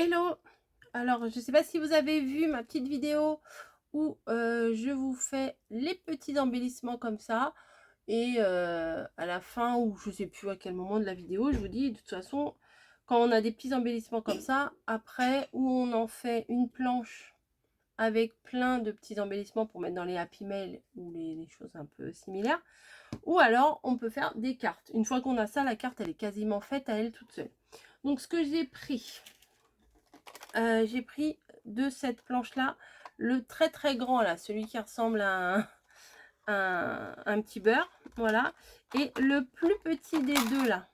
Hello! Alors, je ne sais pas si vous avez vu ma petite vidéo où je vous fais les petits embellissements comme ça. Et à la fin, ou je ne sais plus à quel moment de la vidéo, je vous dis, de toute façon, quand on a des petits embellissements comme ça, après, où on en fait une planche avec plein de petits embellissements pour mettre dans les Happy Mail ou les choses un peu similaires. Ou alors, on peut faire des cartes. Une fois qu'on a ça, la carte, elle est quasiment faite à elle toute seule. Donc, ce que j'ai pris de cette planche là le très très grand là, celui qui ressemble à un petit beurre, voilà, et le plus petit des deux là,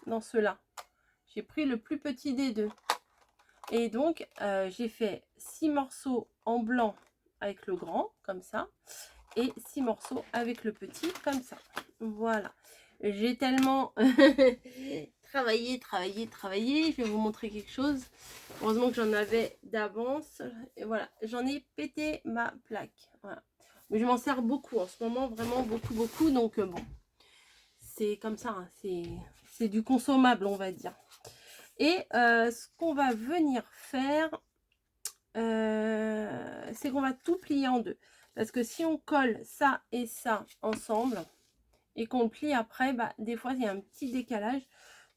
dans ceux-là j'ai pris le plus petit des deux, et donc j'ai fait 6 morceaux en blanc avec le grand comme ça et 6 morceaux avec le petit comme ça. Voilà, j'ai tellement travaillé. Je vais vous montrer quelque chose. Heureusement que j'en avais d'avance. Et voilà, j'en ai pété ma plaque. Voilà. Mais je m'en sers beaucoup en ce moment, vraiment beaucoup. Donc bon, c'est comme ça, hein, c'est du consommable, on va dire. Et ce qu'on va venir faire, c'est qu'on va tout plier en deux. Parce que si on colle ça et ça ensemble et qu'on le plie après, bah, des fois il y a un petit décalage.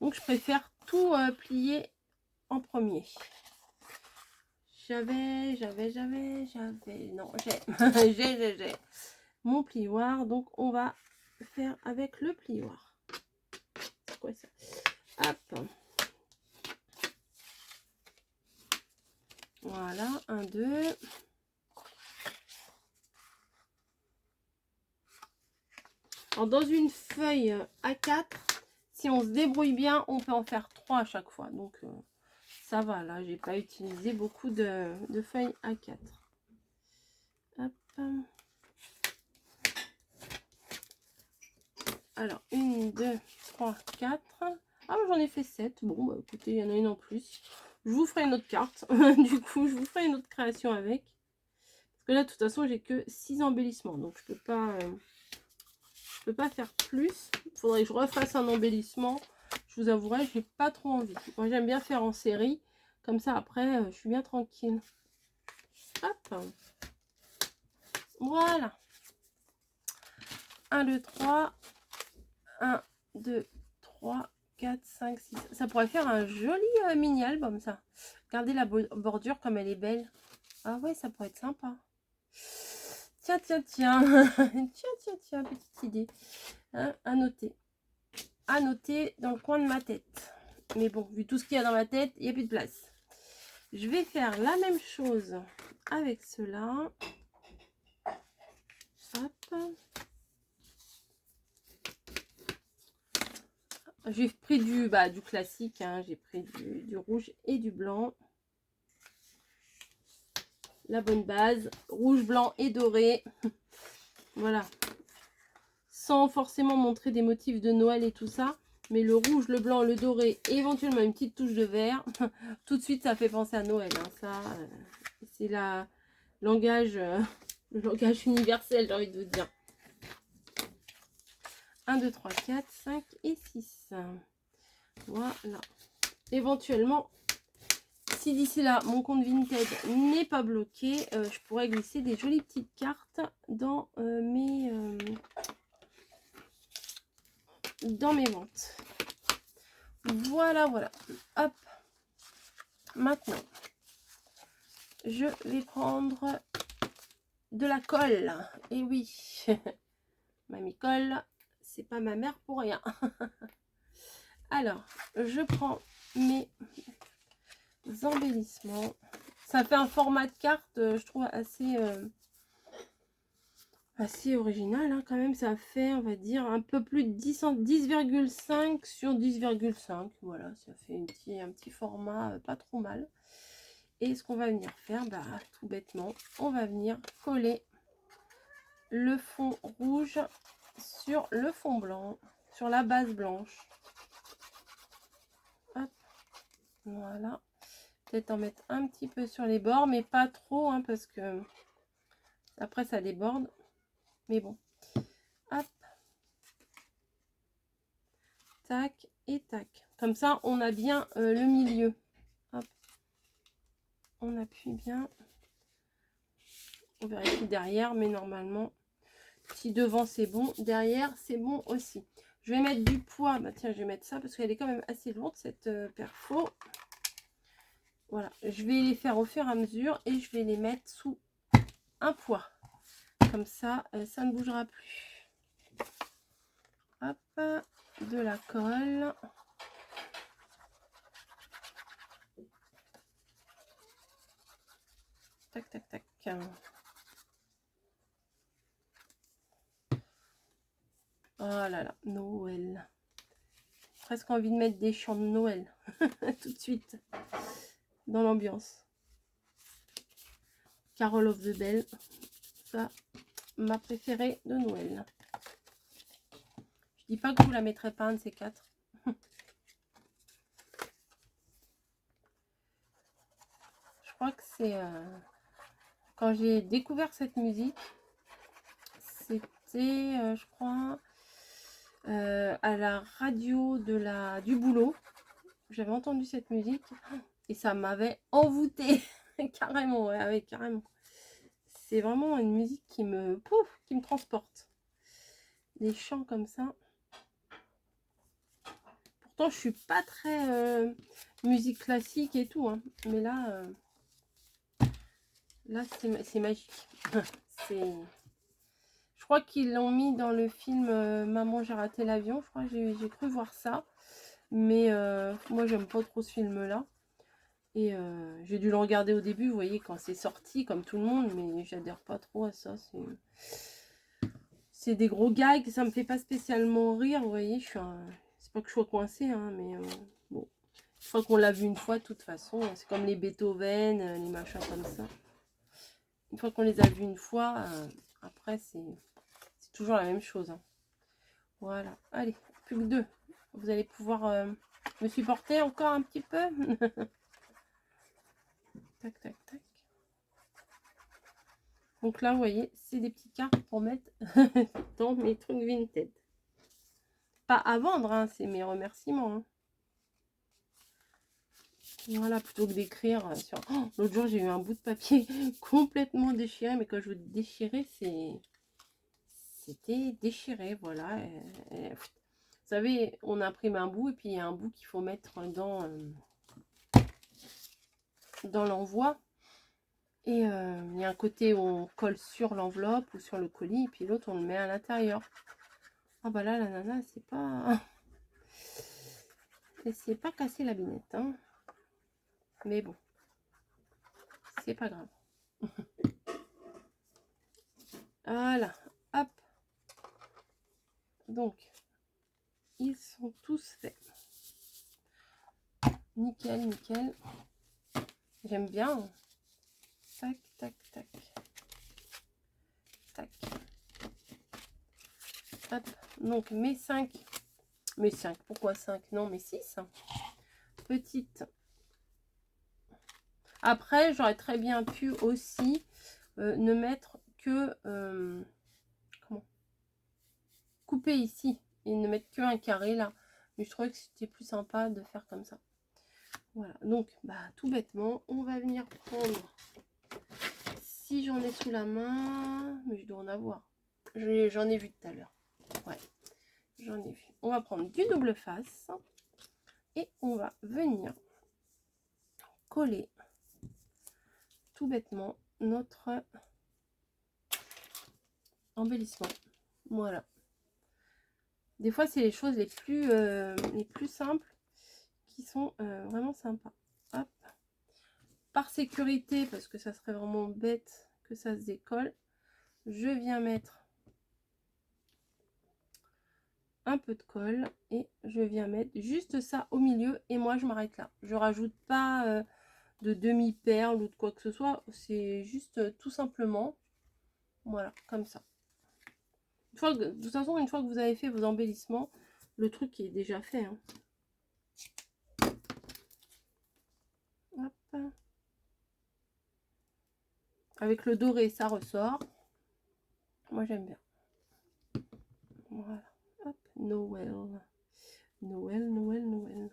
Donc je préfère tout plier en premier. Non, j'ai j'ai mon plioir. Donc on va faire avec le plioir. C'est quoi ça? Hop. Voilà, 1, 2. Alors, dans une feuille A4, si on se débrouille bien, on peut en faire 3 à chaque fois. Donc, ça va, là, j'ai pas utilisé beaucoup de feuilles A4. Hop. Alors, 1, 2, 3, 4. Ah, j'en ai fait 7. Bon, bah écoutez, il y en a une en plus. Je vous ferai une autre carte. Du coup, je vous ferai une autre création avec. Parce que là, de toute façon, j'ai que 6 embellissements. Donc, je peux pas faire plus. Il faudrait que je refasse un embellissement. Je vous avouerai, j'ai pas trop envie. Moi, j'aime bien faire en série. Comme ça, après, je suis bien tranquille. Hop. Voilà. 1, 2, 3. 1, 2, 3, 4, 5, 6. Ça pourrait faire un joli mini-album, ça. Regardez la bordure comme elle est belle. Ah ouais, ça pourrait être sympa. Tiens. tiens, petite idée. Hein, à noter. À noter dans le coin de ma tête. Mais bon, vu tout ce qu'il y a dans ma tête, il n'y a plus de place. Je vais faire la même chose avec cela. Hop. J'ai pris du classique, hein. J'ai pris du rouge et du blanc. La bonne base, rouge, blanc et doré. Voilà. Sans forcément montrer des motifs de Noël et tout ça. Mais le rouge, le blanc, le doré et éventuellement une petite touche de vert. Tout de suite, ça fait penser à Noël. Hein. Ça, c'est le langage universel, j'ai envie de vous dire. 1, 2, 3, 4, 5 et 6. Voilà. Éventuellement, si d'ici là, mon compte Vinted n'est pas bloqué, je pourrais glisser des jolies petites cartes dans mes ventes. Voilà. Hop. Maintenant, je vais prendre de la colle. Et oui, mamie colle, c'est pas ma mère pour rien. Alors, je prends mes embellissements. Ça fait un format de carte, je trouve assez original, hein, quand même. Ça fait, on va dire, un peu plus de 10,5 sur 10,5. Voilà, ça fait un petit format pas trop mal. Et ce qu'on va venir faire, tout bêtement, on va venir coller le fond rouge sur le fond blanc, sur la base blanche. Hop, voilà. Peut-être en mettre un petit peu sur les bords, mais pas trop, hein, parce que après ça déborde. Mais bon, hop, tac et tac. Comme ça, on a bien le milieu. Hop. On appuie bien. On vérifie derrière, mais normalement, si devant c'est bon, derrière c'est bon aussi. Je vais mettre du poids. Bah tiens, je vais mettre ça parce qu'elle est quand même assez lourde cette perfo. Voilà, je vais les faire au fur et à mesure et je vais les mettre sous un poids. Comme ça, ça ne bougera plus. Hop, de la colle. Tac, tac, tac. Oh là là, Noël. Presque envie de mettre des chants de Noël tout de suite dans l'ambiance. Carol of the Bell, ça, ma préférée de Noël. Je dis pas que vous la mettrez pas un de ces quatre. Je crois que c'est quand j'ai découvert cette musique, c'était, je crois, à la radio du boulot. J'avais entendu cette musique et ça m'avait envoûtée carrément, ouais, carrément. C'est vraiment une musique qui me transporte. Des chants comme ça. Pourtant, je suis pas très musique classique et tout, hein, mais là, c'est magique. Je crois qu'ils l'ont mis dans le film Maman, j'ai raté l'avion. Je crois que j'ai cru voir ça. Mais moi, j'aime pas trop ce film-là. Et j'ai dû le regarder au début, vous voyez, quand c'est sorti, comme tout le monde. Mais j'adhère pas trop à ça. C'est des gros gags. Ça me fait pas spécialement rire, vous voyez. C'est pas que je sois coincée, hein, mais bon. Je crois qu'on l'a vu une fois, de toute façon. C'est comme les Beethoven, les machins comme ça. Une fois qu'on les a vus une fois, après, c'est toujours la même chose. Hein. Voilà. Allez, plus que deux. Vous allez pouvoir me supporter encore un petit peu. Tac, tac, tac. Donc là, vous voyez, c'est des petites cartes pour mettre dans mes trucs vintage. Pas à vendre, hein, c'est mes remerciements. Hein. Voilà, plutôt que d'écrire sur... Oh, l'autre jour, j'ai eu un bout de papier complètement déchiré. Mais quand je vous dis déchiré, c'était déchiré, voilà. Vous savez, on imprime un bout et puis il y a un bout qu'il faut mettre dans l'envoi. Et il y a un côté où on colle sur l'enveloppe ou sur le colis, et puis l'autre, on le met à l'intérieur. Ah bah là, la nana, c'est pas... Elle s'est pas cassé la binette, hein. Mais bon, c'est pas grave. Voilà, hop. Donc, ils sont tous faits. Nickel, nickel. J'aime bien. Tac, tac, tac. Tac. Hop. Donc, mes 5. Mes 5, pourquoi 5? Non, mes 6. Petites. Après, j'aurais très bien pu aussi ne mettre que... comment? Couper ici. Et ne mettre que un carré là. Mais je trouvais que c'était plus sympa de faire comme ça. Voilà, donc bah, tout bêtement, on va venir prendre, si j'en ai sous la main, mais je dois en avoir, j'en ai vu tout à l'heure, ouais, j'en ai vu. On va prendre du double face et on va venir coller tout bêtement notre embellissement. Voilà. Des fois, c'est les choses les plus simples qui sont vraiment sympas. Hop. Par sécurité, parce que ça serait vraiment bête que ça se décolle, je viens mettre un peu de colle et je viens mettre juste ça au milieu et moi je m'arrête là. Je rajoute pas de demi-perle ou de quoi que ce soit, c'est juste tout simplement, voilà, comme ça. De toute façon, une fois que vous avez fait vos embellissements, le truc est déjà fait. Hein. Hop. Avec le doré, ça ressort. Moi, j'aime bien. Voilà. Hop. Noël. Noël, Noël, Noël.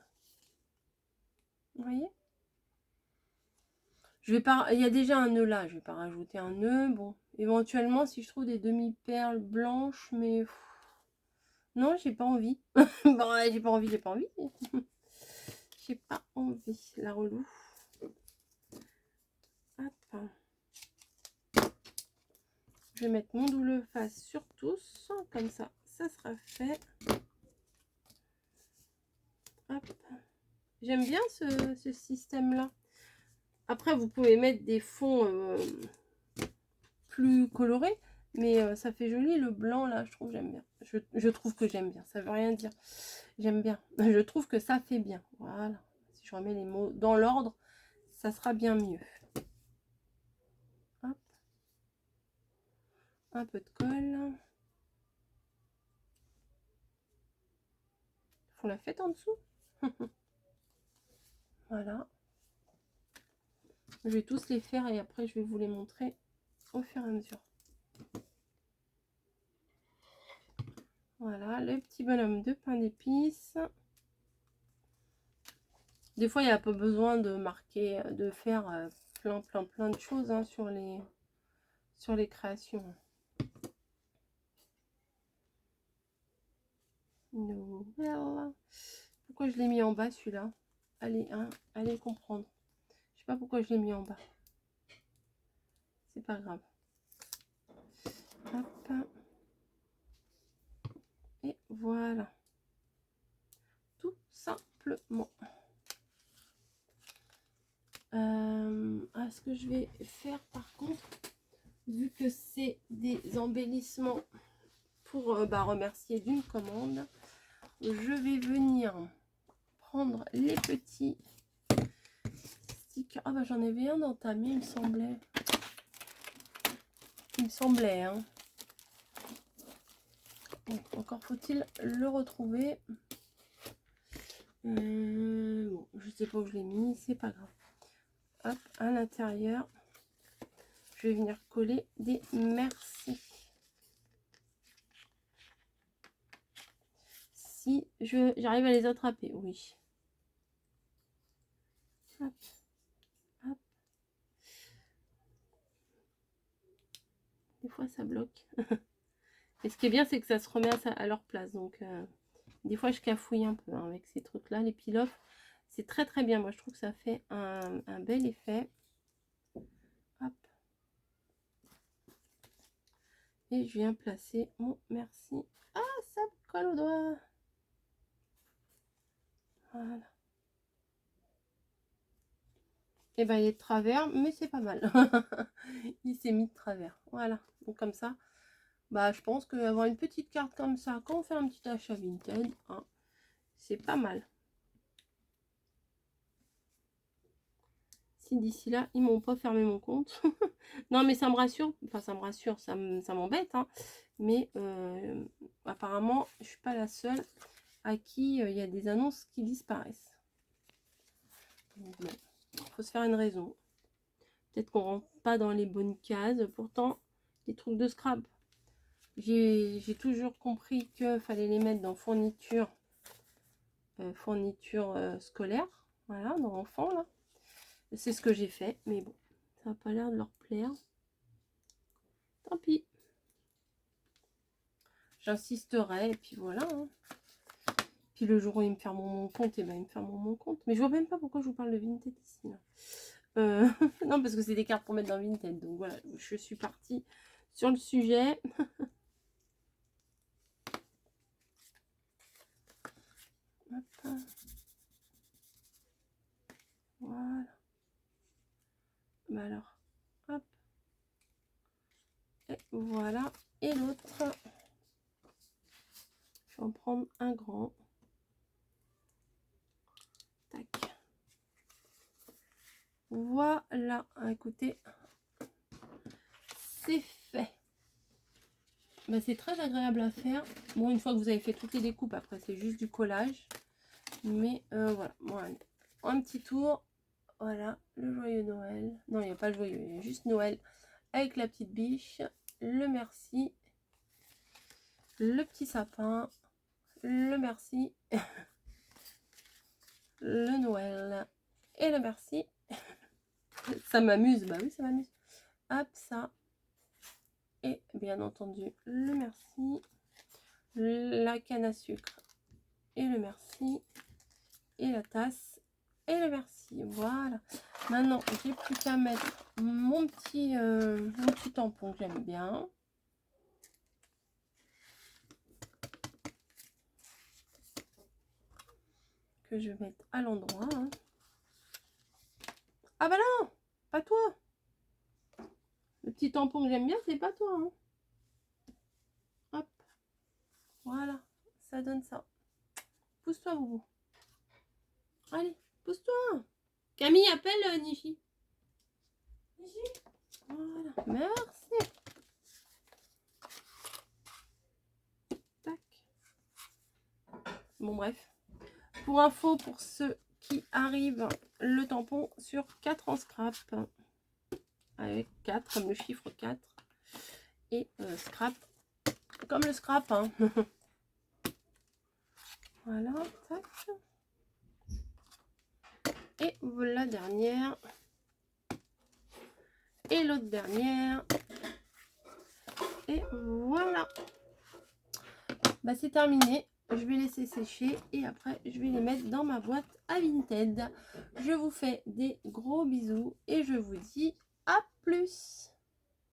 Vous voyez? Je vais pas, il y a déjà un nœud là, je vais pas rajouter un nœud. Bon, éventuellement si je trouve des demi-perles blanches, mais non, j'ai pas envie. Bon, ouais, j'ai pas envie, j'ai pas envie. J'ai pas envie, la relou. Hop. Je vais mettre mon double face sur tous, comme ça, ça sera fait. Hop. J'aime bien ce système-là. Après, vous pouvez mettre des fonds plus colorés, mais ça fait joli le blanc là, je trouve j'aime bien. Je trouve que j'aime bien, ça veut rien dire. J'aime bien. Je trouve que ça fait bien. Voilà. Si je remets les mots dans l'ordre, ça sera bien mieux. Hop. Un peu de colle. Faut la fête en dessous. Voilà. Je vais tous les faire et après je vais vous les montrer au fur et à mesure. Voilà, le petit bonhomme de pain d'épices. Des fois, il n'y a pas besoin de marquer, de faire plein de choses hein, sur les créations. Nouvelle. Pourquoi je l'ai mis en bas celui-là? Allez, hein, allez comprendre. Je sais pas pourquoi je l'ai mis en bas. C'est pas grave. Hop. Et voilà. Tout simplement. Ce que je vais faire par contre, vu que c'est des embellissements pour remercier d'une commande, je vais venir prendre les petits stickers. Ah bah j'en avais un entamé, il me semblait. Il me semblait, hein. Bon, encore faut-il le retrouver. Bon, je sais pas où je l'ai mis, c'est pas grave. Hop, à l'intérieur, je vais venir coller des merci. Si j'arrive à les attraper, oui. Hop, hop. Des fois ça bloque. Et ce qui est bien, c'est que ça se remet à leur place. Donc, des fois, je cafouille un peu hein, avec ces trucs-là. Les peel-off, c'est très très bien. Moi, je trouve que ça fait un bel effet. Hop. Et je viens placer mon merci. Ah, ça me colle au doigt. Voilà. Et ben, il est de travers, mais c'est pas mal. Il s'est mis de travers. Voilà. Donc, comme ça, bah, je pense qu'avoir une petite carte comme ça, quand on fait un petit achat Vinted, hein, c'est pas mal. Si d'ici là, ils m'ont pas fermé mon compte. Non, mais ça me rassure. Enfin, ça me rassure, ça m'embête. Hein. Mais apparemment, je suis pas la seule à qui il y a des annonces qui disparaissent. Donc, bon, faut se faire une raison. Peut-être qu'on rentre pas dans les bonnes cases. Pourtant, les trucs de scrap, j'ai toujours compris qu'il fallait les mettre dans fourniture scolaire. Voilà, dans enfants, là. C'est ce que j'ai fait. Mais bon, ça n'a pas l'air de leur plaire. Tant pis. J'insisterai et puis voilà. Hein. Puis le jour où ils me fermeront mon compte, et ben ils me fermeront mon compte. Mais je vois même pas pourquoi je vous parle de Vinted ici. Là. Non, parce que c'est des cartes pour mettre dans Vinted. Donc voilà, je suis partie sur le sujet. Hop. Voilà. Bah alors, hop. Et voilà. Et l'autre. Je vais en prendre un grand. Tac. Voilà. Écoutez, c'est fait. Bah, c'est très agréable à faire. Bon, une fois que vous avez fait toutes les découpes, après c'est juste du collage. Mais voilà. Bon, allez. Un petit tour. Voilà, le joyeux Noël. Non, il n'y a pas le joyeux, il y a juste Noël. Avec la petite biche, le merci, le petit sapin, le merci, le Noël et le merci. Ça m'amuse, bah oui, ça m'amuse. Hop, ça. Et bien entendu, le merci. La canne à sucre et le merci. Et la tasse et le merci. Voilà. Maintenant, j'ai plus qu'à mettre mon petit tampon que j'aime bien. Que je vais mettre à l'endroit. Hein. Ah bah non, pas toi. Le petit tampon que j'aime bien, c'est pas toi. Hein. Hop. Voilà. Ça donne ça. Pousse-toi, Boubou. Allez, pousse-toi. Camille, appelle Nichi. Nichi. Voilà. Merci. Tac. Bon, bref. Pour info, pour ceux qui arrivent, le tampon sur 4 en scrap. Avec 4, comme le chiffre 4. Et scrap, comme le scrap. Hein. Voilà, tac. Et la dernière. Et l'autre dernière. Et voilà. Bah, c'est terminé. Je vais laisser sécher et après je vais les mettre dans ma boîte à Vinted. Je vous fais des gros bisous et je vous dis à plus.